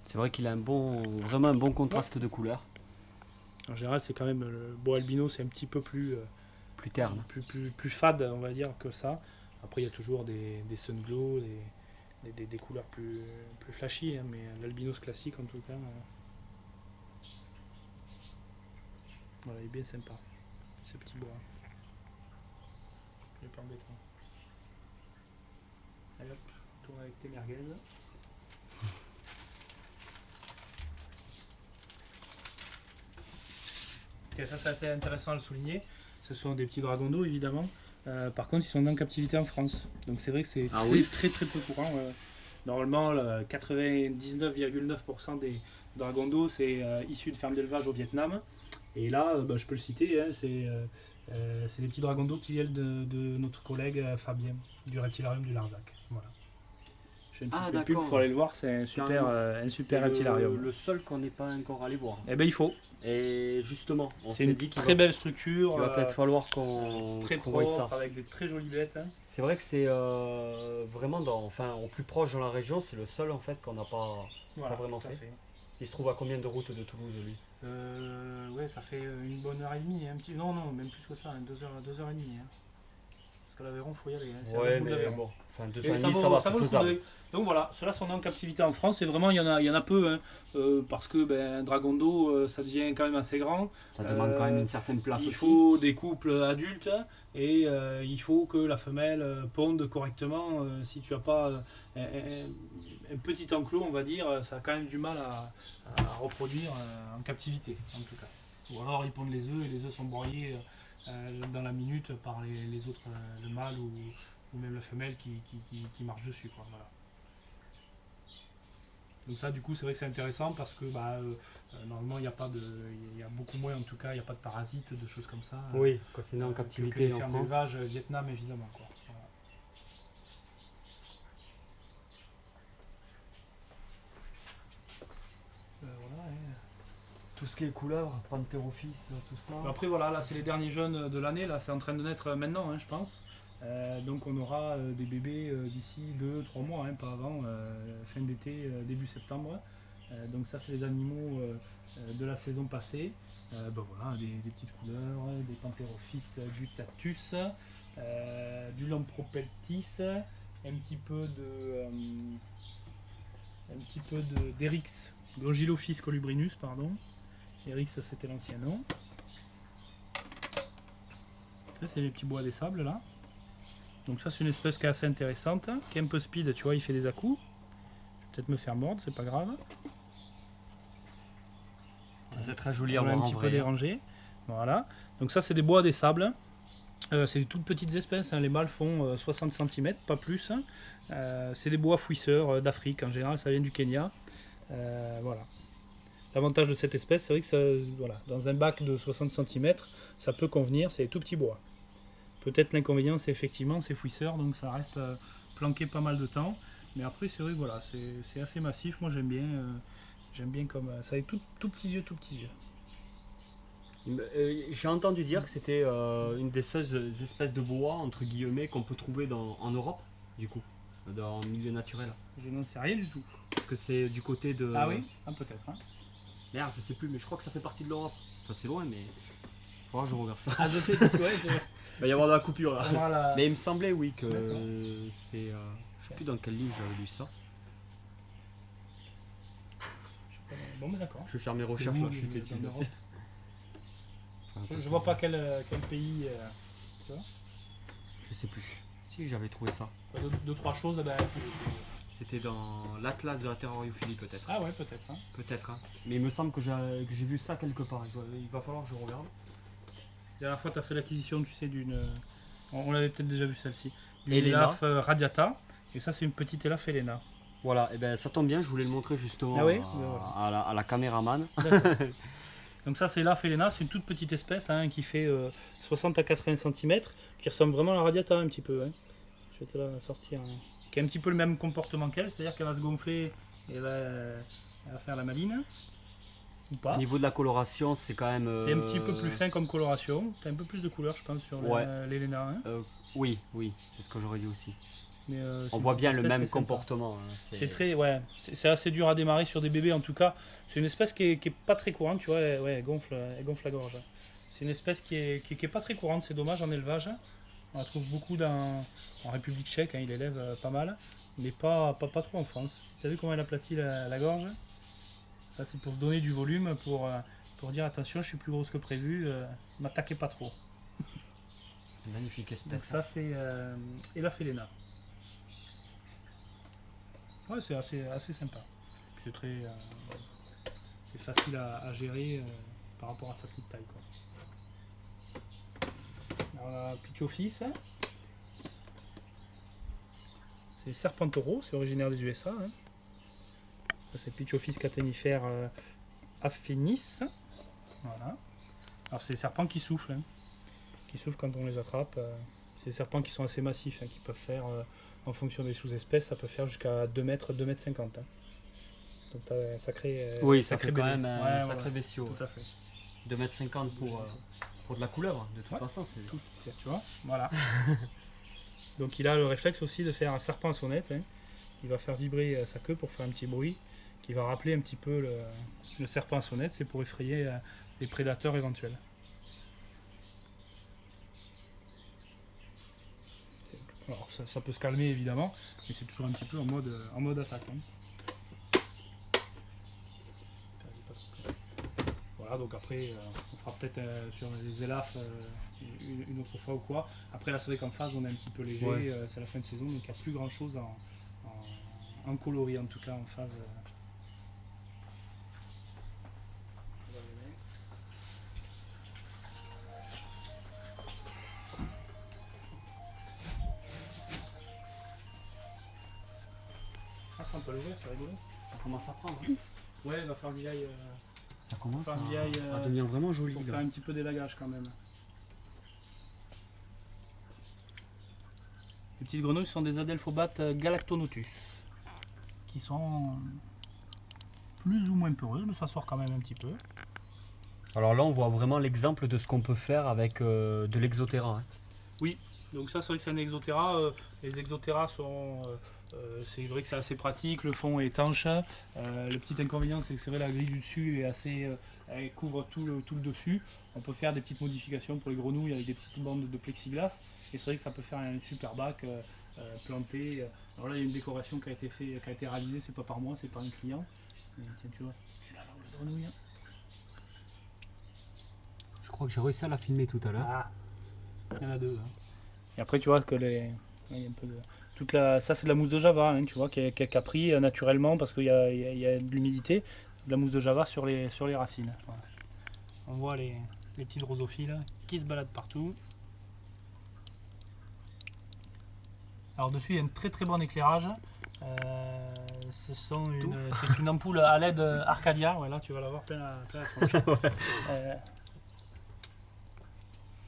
Speaker 1: C'est vrai qu'il a vraiment un bon contraste de couleurs.
Speaker 2: En général, c'est quand même le boa albino, c'est un petit peu plus
Speaker 1: terne.
Speaker 2: plus fade, on va dire, que ça. Après, il y a toujours des sunglow, des couleurs plus flashy, hein, mais l'albinos classique, en tout cas, voilà, il est bien sympa, ce petit bois. Il est pas embêtant. Allez hop, tourne avec tes merguez. Okay, ça c'est assez intéressant à le souligner. Ce sont des petits dragons d'eau évidemment. Par contre, ils sont en captivité en France. Donc c'est vrai que c'est très peu courant. Normalement, 99,9% des dragons d'eau, c'est issu de fermes d'élevage au Vietnam. Et là, je peux le citer, hein, c'est des petits dragons d'eau qui viennent de notre collègue Fabien, du reptilarium du Larzac. Voilà. J'ai une petite pub pour aller le voir, c'est un super reptilarium.
Speaker 1: Le seul qu'on n'est pas encore allé voir.
Speaker 2: Eh ben il faut.
Speaker 1: Et justement, on
Speaker 2: c'est
Speaker 1: s'est
Speaker 2: une
Speaker 1: dit qu'il
Speaker 2: très belle structure.
Speaker 1: Il va peut-être falloir qu'on
Speaker 2: très
Speaker 1: voie
Speaker 2: propre,
Speaker 1: ça.
Speaker 2: avec des très jolies bêtes. Hein.
Speaker 1: C'est vrai que c'est vraiment au plus proche de la région, c'est le seul en fait qu'on n'a pas vraiment fait. Il se trouve à combien de routes de Toulouse lui?
Speaker 2: Ouais, ça fait une bonne heure et demie. Un petit... Non, même plus que ça, 2 heures et demie. Hein. Parce qu'à l'Aveyron, il faut y aller. Hein.
Speaker 1: Ouais, mais bon, 2 heures et demie,
Speaker 2: ça va, c'est faisable. Donc voilà, ceux-là sont en captivité en France et vraiment il y en a peu. Hein. Parce que un dragon d'eau, ça devient quand même assez grand.
Speaker 1: Ça demande quand même une certaine place
Speaker 2: il
Speaker 1: aussi.
Speaker 2: faut des couples adultes et il faut que la femelle ponde correctement. Si tu n'as pas un petit enclos, on va dire, ça a quand même du mal à reproduire en captivité en tout cas. Ou alors ils pondent les œufs et les œufs sont broyés dans la minute par les autres, le mâle ou même la femelle qui marche dessus. Quoi, voilà. Donc ça du coup c'est vrai que c'est intéressant parce que normalement il n'y a pas il y a beaucoup moins en tout cas, il n'y a pas de parasites, de choses comme ça.
Speaker 1: Oui, quand c'est né en captivité
Speaker 2: que
Speaker 1: en
Speaker 2: fermes
Speaker 1: France.
Speaker 2: d'élevage Vietnam évidemment. Quoi. Voilà, hein.
Speaker 1: Tout ce qui est couleuvre, Panthérophis, tout ça.
Speaker 2: Après voilà, là c'est les derniers jeunes de l'année, là c'est en train de naître maintenant hein, je pense. Donc on aura des bébés d'ici 2-3 mois, hein, pas avant, fin d'été, début septembre. Donc ça c'est les animaux de la saison passée. Voilà, des petites couleurs, des Panthérophis guttatus, du Lampropeltis, un petit peu d'Eryx, Gorgilophis colubrinus, pardon. Eryx c'était l'ancien nom. Ça c'est les petits bois des sables là. Donc ça c'est une espèce qui est assez intéressante, qui est un peu speed, tu vois, il fait des à-coups. Je sais peut-être me faire mordre, c'est pas grave.
Speaker 1: C'est très joli à
Speaker 2: On l'a
Speaker 1: voir
Speaker 2: un
Speaker 1: en
Speaker 2: petit peu
Speaker 1: vrai.
Speaker 2: dérangé. Voilà. Donc ça, c'est des bois des sables. C'est des toutes petites espèces. Hein. Les mâles font 60 cm, pas plus. Hein. C'est des bois fouisseurs d'Afrique. En général, ça vient du Kenya. Voilà. L'avantage de cette espèce, c'est vrai que ça, voilà, dans un bac de 60 cm, ça peut convenir. C'est des tout petits bois. Peut-être l'inconvénient, c'est effectivement ces fouisseurs, donc ça reste planqué pas mal de temps. Mais après, c'est vrai que voilà, c'est assez massif. Moi, j'aime bien. J'aime bien comme ça avec tout petits yeux, tout petits yeux.
Speaker 1: J'ai entendu dire que c'était une des seules espèces de bois, entre guillemets, qu'on peut trouver en Europe, du coup, dans le milieu naturel.
Speaker 2: Je n'en sais rien du tout.
Speaker 1: Parce que c'est du côté de...
Speaker 2: Ah oui, ah, peut-être. Hein.
Speaker 1: Merde, je sais plus, mais je crois que ça fait partie de l'Europe. Enfin, c'est loin, mais... Faudra que je regarde ça.
Speaker 2: Ah, je sais plus, ouais.
Speaker 1: Il va y avoir de la coupure, là.
Speaker 2: Voilà.
Speaker 1: Mais il me semblait, oui, que c'est... je sais plus dans quel livre j'avais lu ça.
Speaker 2: Bon, mais d'accord.
Speaker 1: Je vais faire mes recherches, là, je suis têtu.
Speaker 2: Je vois pas quel pays. Tu vois.
Speaker 1: Je sais plus. Si, j'avais trouvé ça.
Speaker 2: Deux, trois choses. Ben,
Speaker 1: C'était dans l'Atlas de la terrariophilie, peut-être.
Speaker 2: Ah ouais, peut-être. Hein.
Speaker 1: Peut-être, hein. Mais il me semble que j'ai vu ça quelque part. Il va falloir que je regarde.
Speaker 2: La dernière fois, tu as fait l'acquisition, tu sais, d'une. On l'avait peut-être déjà vu celle-ci. D'une
Speaker 1: Elena.
Speaker 2: Elaf radiata. Et ça, c'est une petite Elaf Elena.
Speaker 1: Voilà, et ben ça tombe bien, je voulais le montrer justement
Speaker 2: Ah oui
Speaker 1: à la caméraman.
Speaker 2: Donc ça, c'est Elaf Elena, c'est une toute petite espèce hein, qui fait 60 à 80 cm, qui ressemble vraiment à la radiata un petit peu. Hein. Je vais te la sortir. Hein. Qui a un petit peu le même comportement qu'elle, c'est-à-dire qu'elle va se gonfler et elle va faire la maline. Ou pas.
Speaker 1: Au niveau de la coloration, c'est quand même...
Speaker 2: C'est un petit peu plus fin comme coloration. Tu as un peu plus de couleur, je pense, sur l'Elena. Hein.
Speaker 1: Oui, c'est ce que j'aurais dit aussi.
Speaker 2: Mais,
Speaker 1: on voit bien le même comportement. Hein,
Speaker 2: c'est très, ouais, c'est assez dur à démarrer sur des bébés en tout cas. C'est une espèce qui est pas très courante, tu vois, elle gonfle la gorge. C'est une espèce qui est pas très courante, c'est dommage en élevage. On la trouve beaucoup en République tchèque, hein, il élève pas mal, mais pas trop en France. Tu as vu comment elle aplatit la gorge? Ça c'est pour se donner du volume, pour dire attention, je suis plus grosse que prévu, m'attaquez pas trop.
Speaker 1: Magnifique espèce.
Speaker 2: Donc ça c'est Elaf Elena. Ouais, c'est assez sympa. C'est très c'est facile à gérer par rapport à sa petite taille. Quoi. Alors, la Pitchophis, c'est Serpentoro, c'est originaire des USA. Hein. C'est Pitchophis catenifère affinis. Voilà. Alors c'est des serpents qui soufflent. Hein. Qui soufflent quand on les attrape. C'est des serpents qui sont assez massifs, hein, qui peuvent faire... en fonction des sous-espèces, ça peut faire jusqu'à 2 mètres, 2 mètres 50. Hein. Donc tu as un sacré...
Speaker 1: oui, ça fait quand même un sacré bestiau.
Speaker 2: Tout à fait.
Speaker 1: 2 mètres 50 pour de la couleur, de toute façon. C'est
Speaker 2: tout. Tu vois, voilà. Donc il a le réflexe aussi de faire un serpent à sonnette. Hein. Il va faire vibrer sa queue pour faire un petit bruit qui va rappeler un petit peu le serpent à sonnette. C'est pour effrayer les prédateurs éventuels. Alors ça peut se calmer évidemment, mais c'est toujours un petit peu en mode attaque. Hein. Voilà, donc après on fera peut-être sur les Elaf une autre fois ou quoi. Après là c'est vrai qu'en phase on est un petit peu léger, c'est la fin de saison, donc il n'y a plus grand chose en coloris en tout cas en phase. On peut l'ouvrir, c'est rigolo.
Speaker 1: Ça commence à prendre. Hein.
Speaker 2: Ouais, il va falloir qu'il aille.
Speaker 1: Ça commence à devenir vraiment joli.
Speaker 2: Pour faire un petit peu d'élagage quand même. Les petites grenouilles sont des Adelphobates galactonotus. Qui sont plus ou moins peureuses, mais ça sort quand même un petit peu.
Speaker 1: Alors là, on voit vraiment l'exemple de ce qu'on peut faire avec de l'exoterra. Hein.
Speaker 2: Oui, donc ça c'est vrai que c'est un exoterra. Les exoterras sont... c'est vrai que c'est assez pratique, le fond est étanche. Le petit inconvénient, c'est que c'est vrai la grille du dessus est assez, elle couvre tout le dessus. On peut faire des petites modifications pour les grenouilles avec des petites bandes de plexiglas. Et c'est vrai que ça peut faire un super bac planté. Alors là, il y a une décoration qui a été réalisée, c'est pas par moi, c'est par un client. Mais, tiens, tu vois, c'est la langue de grenouille. Hein.
Speaker 3: Je crois que j'ai réussi à la filmer tout à l'heure.
Speaker 2: Ah, il y en a deux. Hein. Et après, tu vois que il y a un peu Ça c'est de la mousse de Java, hein, tu vois, qui a pris naturellement parce qu'il y a de l'humidité, de la mousse de Java sur les racines. Voilà. On voit les petits drosophiles qui se baladent partout. Alors dessus il y a un très très bon éclairage. C'est une ampoule à LED Arcadia, voilà, tu vas l'avoir plein la tronche.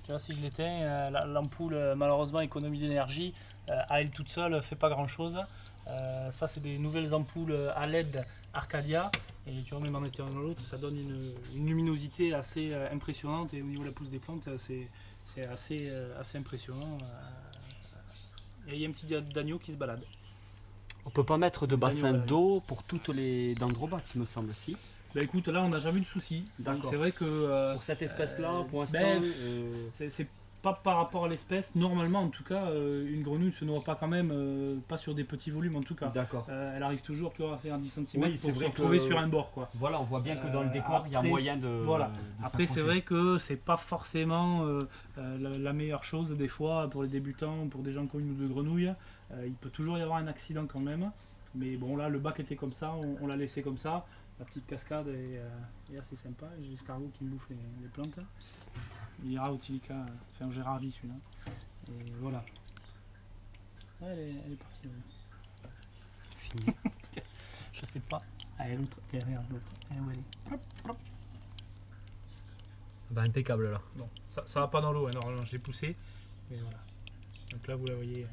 Speaker 2: Tu vois, si je l'éteins, l'ampoule malheureusement économie d'énergie, à elle toute seule fait pas grand chose. Ça c'est des nouvelles ampoules à LED Arcadia, et tu vois, même en mettant dans l'autre, ça donne une luminosité assez impressionnante, et au niveau de la pousse des plantes c'est assez impressionnant. Et il y a un petit d'agneau qui se balade.
Speaker 1: On peut pas mettre de bassin d'eau pour toutes les dendrobates, il me semble, si.
Speaker 2: Bah écoute, là on n'a jamais eu de soucis. C'est vrai que
Speaker 1: pour cette espèce-là, pour l'instant,
Speaker 2: c'est pas par rapport à l'espèce. Normalement, en tout cas, une grenouille se noie pas quand même, pas sur des petits volumes en tout cas.
Speaker 1: D'accord.
Speaker 2: Elle arrive toujours, tu vois, à faire 10 cm
Speaker 1: oui,
Speaker 2: pour se retrouver sur un bord, quoi.
Speaker 1: Voilà, on voit bien que dans le décor, il y a moyen de.
Speaker 2: Voilà. Après, c'est vrai que c'est pas forcément la meilleure chose des fois pour les débutants, pour des gens qui ont une ou deux grenouilles. Il peut toujours y avoir un accident quand même. Mais bon, là, le bac était comme ça, on l'a laissé comme ça. La petite cascade est assez sympa. J'ai l'escargot qui me bouffe les plantes. Il ira au Tilica, c'est un Gérardi celui-là. Et voilà. Ah, elle est partie.
Speaker 1: Fini.
Speaker 2: Je sais pas. Ah, l'autre, derrière l'autre. Où elle est. Hop, hop.
Speaker 3: Bah, impeccable là.
Speaker 2: Bon, ça va pas dans l'eau, hein, normalement je l'ai poussé. Mais voilà. Donc là vous la voyez.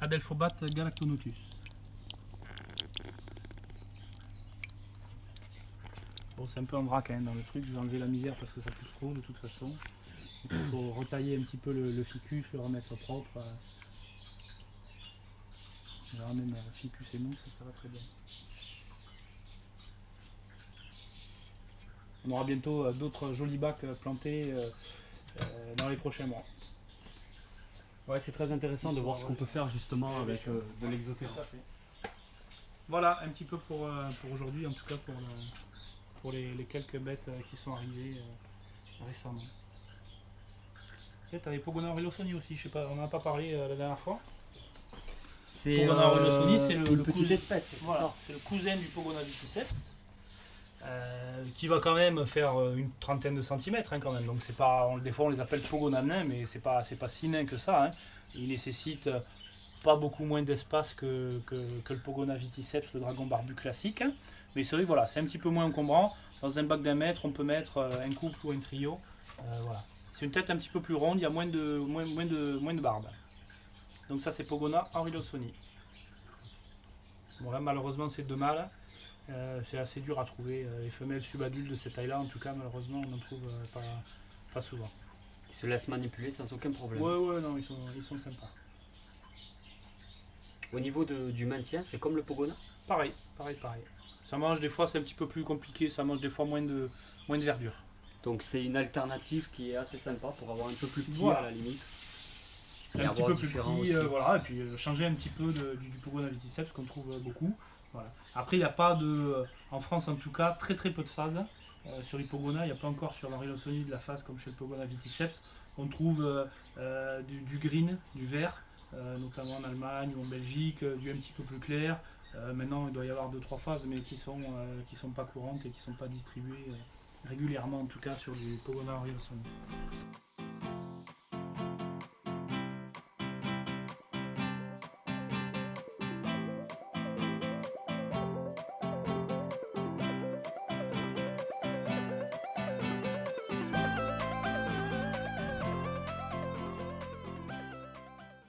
Speaker 2: Adelphobat galactonotus. Bon, c'est un peu en vrac hein, dans le truc, je vais enlever la misère parce que ça pousse trop de toute façon. Il faut retailler un petit peu le ficus, le remettre propre. Je ramène ficus et mousse, ça va très bien. On aura bientôt d'autres jolis bacs plantés dans les prochains mois.
Speaker 1: Ouais, c'est très intéressant de voir ce qu'on peut faire justement avec de l'exoterra.
Speaker 2: Voilà, un petit peu pour aujourd'hui, en tout cas pour les quelques bêtes qui sont arrivées récemment. Tu as les Pogona aurelosoni aussi, je sais pas, on n'en a pas parlé la dernière fois. Pogona aurelosoni, c'est le
Speaker 1: petite espèce,
Speaker 2: voilà, c'est le cousin du Pogona viticeps, qui va quand même faire une trentaine de centimètres hein, quand même. Donc c'est pas, des fois on les appelle Pogona nains, mais c'est pas si nain que ça. Hein. Il nécessite pas beaucoup moins d'espace que le Pogona viticeps, le dragon barbu classique. Hein. Mais c'est vrai, voilà, c'est un petit peu moins encombrant. Dans un bac d'1 mètre, on peut mettre un couple ou un trio. Voilà. C'est une tête un petit peu plus ronde, il y a moins de barbe. Donc ça c'est Pogona aurelosoni. Bon là malheureusement c'est deux mâles. C'est assez dur à trouver. Les femelles subadultes de cette taille-là, en tout cas malheureusement on n'en trouve pas souvent.
Speaker 1: Ils se laissent manipuler sans aucun problème.
Speaker 2: Ouais, non, ils sont sympas.
Speaker 1: Au niveau du maintien, c'est comme le Pogona?
Speaker 2: Pareil. Ça mange des fois, c'est un petit peu plus compliqué, ça mange des fois moins de verdure.
Speaker 1: Donc c'est une alternative qui est assez sympa pour avoir un peu plus petit
Speaker 2: voilà.
Speaker 1: À la limite.
Speaker 2: Un petit peu plus petit, voilà, et puis changer un petit peu du Pogona viticeps qu'on trouve beaucoup. Voilà. Après, il n'y a pas de, en France en tout cas, très peu de phases. Sur les Pogona, il n'y a pas encore sur l'aurelosoni de la phase comme chez le Pogona viticeps. On trouve du green, du vert, notamment en Allemagne ou en Belgique, du un petit peu plus clair. Maintenant, il doit y avoir 2-3 phases, mais qui sont pas courantes et qui ne sont pas distribuées régulièrement, en tout cas sur du Pogona aurelosoni.